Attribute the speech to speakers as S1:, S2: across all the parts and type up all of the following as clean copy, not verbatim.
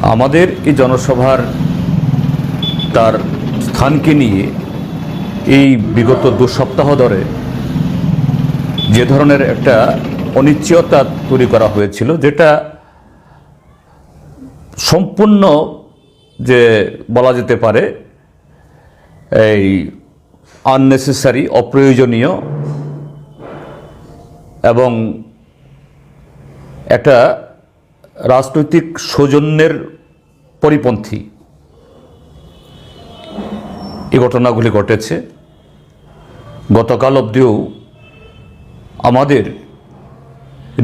S1: আমাদের এই জনসভার তার স্থানকে নিয়ে এই বিগত 2 সপ্তাহ ধরে যে ধরনের একটা অনিশ্চয়তা তৈরি করা হয়েছিল, যেটা সম্পূর্ণ যে বলা যেতে পারে এই আননেসেসারি, অপ্রয়োজনীয় এবং একটা রাজনৈতিক সৌজন্যের পরিপন্থী এই ঘটনাগুলি ঘটেছে। গতকাল অবধিও আমাদের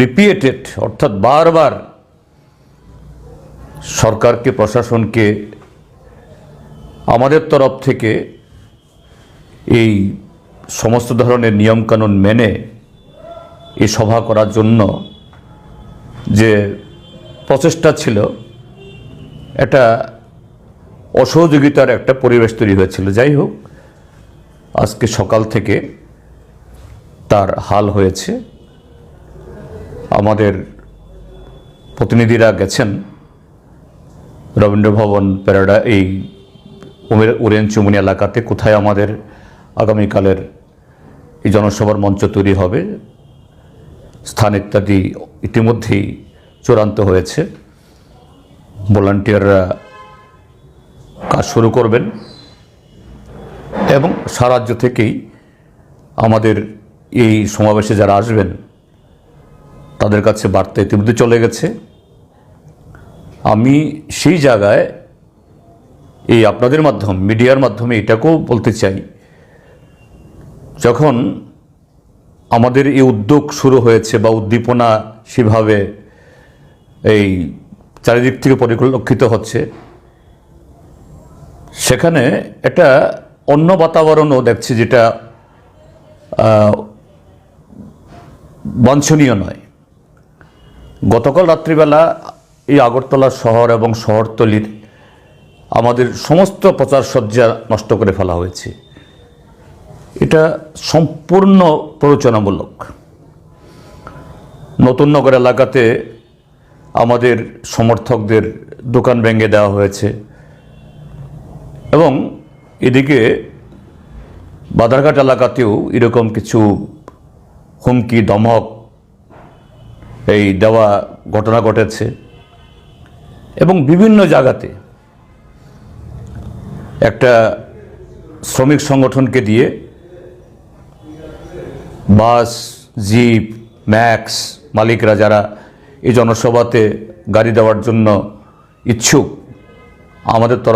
S1: রিপিটেড, অর্থাৎ বারবার সরকারকে, প্রশাসনকে আমাদের তরফ থেকে এই সমস্ত ধরনের নিয়মকানুন মেনে এই সভা করার জন্য যে প্রচেষ্টা ছিল, একটা অসহযোগিতার একটা পরিবেশ তৈরি হয়েছিল। যাই হোক, আজকে সকাল থেকে তার হাল হয়েছে। আমাদের প্রতিনিধিরা গেছেন রবীন্দ্র ভবন, প্যারাডা, এই ওরিয়েন্ট চৌমুহনী এলাকাতে, কোথায় আমাদের আগামীকালের এই জনসভার মঞ্চ তৈরি হবে। স্থান ইত্যাদি ইতিমধ্যেই চূড়ান্ত হয়েছে। ভলান্টিয়াররা কাজ শুরু করবেন এবং সারা রাজ্য থেকেই আমাদের এই সমাবেশে যারা আসবেন তাদের কাছে বার্তা ইতিমধ্যে চলে গেছে। আমি সেই জায়গায় এই আপনাদের মাধ্যমে, মিডিয়ার মাধ্যমে এটাকেও বলতে চাই, যখন আমাদের এই উদ্যোগ শুরু হয়েছে বা উদ্দীপনা সেভাবে এই চারিদিক থেকে পরিলক্ষিত হচ্ছে, সেখানে একটা অন্য বাতাবরণও দেখছি, যেটা বাঞ্ছনীয় নয়। গতকাল রাত্রিবেলা এই আগরতলা শহর এবং শহরতলির আমাদের সমস্ত প্রচার সজ্জা নষ্ট করে ফেলা হয়েছে। এটা সম্পূর্ণ প্ররোচনামূলক। নতুন নগর এলাকাতে আমাদের সমর্থকদের দোকান ভেঙে দেওয়া হয়েছে এবং এদিকে বাধারঘাট এলাকাতেও এরকম কিছু হুমকি, ধমক এই দেওয়া ঘটনা ঘটেছে এবং বিভিন্ন জায়গাতে একটা শ্রমিক সংগঠনকে দিয়ে বাস, জিপ, ম্যাক্স মালিকরা যারা এই জনসভাতে গাড়ি দেওয়ার জন্য ইচ্ছুক, আমাদের তরফ